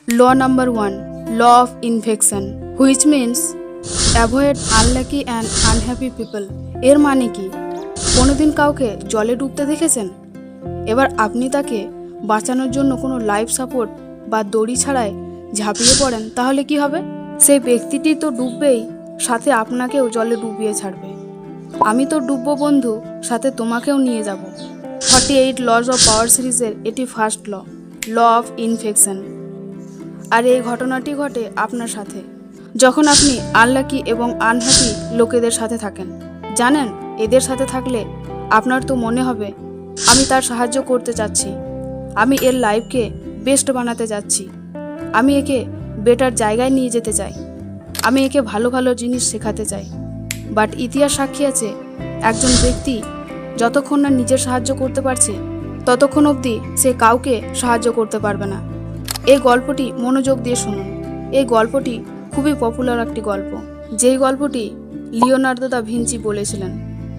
Law number 1, law of infection, which means avoid unlucky and unhappy people. এর মানে কি? কোনোদিন কাউকে জলে ডুবতে দেখেছেন? এবার আপনি তাকে বাঁচানোর জন্য কোনো লাইফ সাপোর্ট বা দড়ি ছাড়াই ঝাঁপিয়ে পড়েন, তাহলে কি হবে? সেই ব্যক্তিটি তো ডুববেই, সাথে আপনাকেও জলে ডুবিয়ে ছাড়বে। আমি তো ডুববো বন্ধু, সাথে তোমাকেও নিয়ে যাব। 48 লজ অফ পাওয়ার সিরিজের এটি ফার্স্ট ল অফ ইনফেকশন। আর এই ঘটনাটি ঘটে আপনার সাথে, যখন আপনি আনলাকি এবং আনহ্যাপি লোকেদের সাথে থাকেন। জানেন, এদের সাথে থাকলে আপনার তো মনে হবে আমি তার সাহায্য করতে চাচ্ছি, আমি এর লাইফকে বেস্ট বানাতে যাচ্ছি, আমি একে বেটার জায়গায় নিয়ে যেতে চাই, আমি একে ভালো ভালো জিনিস শেখাতে চাই। বাট ইতিহাস সাক্ষী আছে, একজন ব্যক্তি যতক্ষণ না নিজের সাহায্য করতে পারছে ততক্ষণ অবধি সে কাউকে সাহায্য করতে পারবে না। এই গল্পটি মনোযোগ দিয়ে শুনুন। এই গল্পটি খুবই পপুলার একটি গল্প, যেই গল্পটি লিওনার্দো দা ভিঞ্চি বলেছিলেন,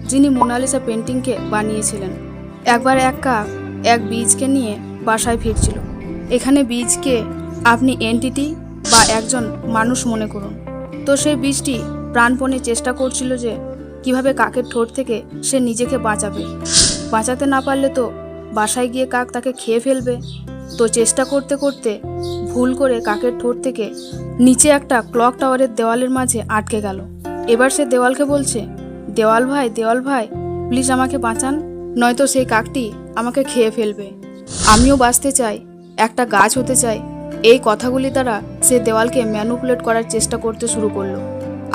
যিনি মোনালিসা পেন্টিংকে বানিয়েছিলেন। একবার এক কাক এক বীজকে নিয়ে বাসায় ফিরছিল। এখানে বীজকে আপনি এন্টিটি বা একজন মানুষ মনে করুন। তো সেই বীজটি প্রাণপণে চেষ্টা করছিল যে কিভাবে কাকের ঠোঁট থেকে সে নিজেকে বাঁচাতে না পারলে তো বাসায় গিয়ে কাক তাকে খেয়ে ফেলবে। তো চেষ্টা করতে করতে ভুল করে কাকের ঠোঁট থেকে নিচে একটা ক্লক টাওয়ারের দেওয়ালের মাঝে আটকে গেল। এবার সে দেওয়ালকে বলছে, দেওয়াল ভাই প্লিজ আমাকে বাঁচান, নয়তো সেই কাকটি আমাকে খেয়ে ফেলবে। আমিও বাঁচতে চাই, একটা গাছ হতে চাই। এই কথাগুলি দ্বারা সে দেওয়ালকে ম্যানুপুলেট করার চেষ্টা করতে শুরু করলো।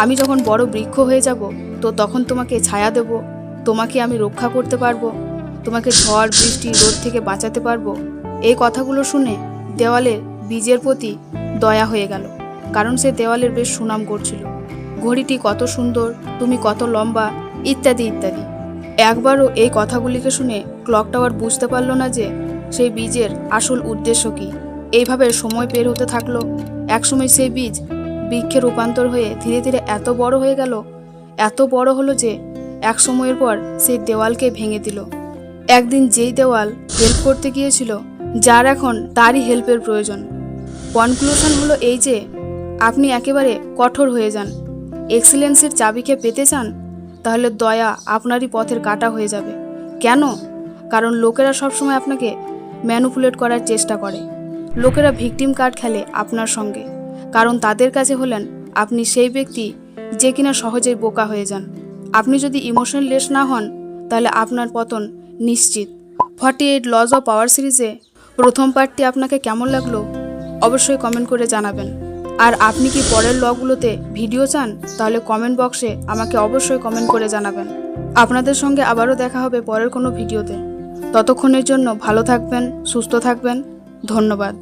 আমি যখন বড় বৃক্ষ হয়ে যাব তো তখন তোমাকে ছায়া দেব, তোমাকে আমি রক্ষা করতে পারবো, তোমাকে ঝড় বৃষ্টি রোদ থেকে বাঁচাতে পারবো। এই কথাগুলো শুনে দেওয়ালের বীজের প্রতি দয়া হয়ে গেল, কারণ সে দেওয়ালের বেশ সুনাম করছিল। ঘড়িটি কত সুন্দর, তুমি কত লম্বা, ইত্যাদি ইত্যাদি। একবারও এই কথাগুলিকে শুনে ক্লক টাওয়ার বুঝতে পারল না যে সেই বীজের আসল উদ্দেশ্য কী। এইভাবে সময় পের হতে থাকলো। একসময় সেই বীজ বৃক্ষে রূপান্তর হয়ে ধীরে ধীরে এত বড় হয়ে গেল, এত বড় হলো যে এক সময়ের পর সেই দেওয়ালকে ভেঙে দিল। একদিন যেই দেওয়াল হেল্প করতে গিয়েছিল, যার এখন তারই হেল্পের প্রয়োজন। কনক্লুশন হলো এই যে আপনি একেবারে কঠোর হয়ে যান। এক্সিলেন্সের চাবিকে পেতে চান, তাহলে দয়া আপনারই পথের কাঁটা হয়ে যাবে। কেন? কারণ লোকেরা সবসময় আপনাকে ম্যানুপুলেট করার চেষ্টা করে। লোকেরা ভিকটিম কার্ড খেলে আপনার সঙ্গে, কারণ তাদের কাছে হলেন আপনি সেই ব্যক্তি যে কিনা সহজেই বোকা হয়ে যান। আপনি যদি ইমোশনলেস না হন, তাহলে আপনার পতন নিশ্চিত। 48 লজ অফ পাওয়ার সিরিজে প্রথম পার্টটি আপনাকে কেমন লাগলো অবশ্যই কমেন্ট করে জানাবেন। আর আপনি কি পরের লগুলোতে ভিডিও চান, তাহলে কমেন্ট বক্সে আমাকে অবশ্যই কমেন্ট করে জানাবেন। আপনাদের সঙ্গে আবারও দেখা হবে পরের কোনো ভিডিওতে। ততক্ষণের জন্য ভালো থাকবেন, সুস্থ থাকবেন। ধন্যবাদ।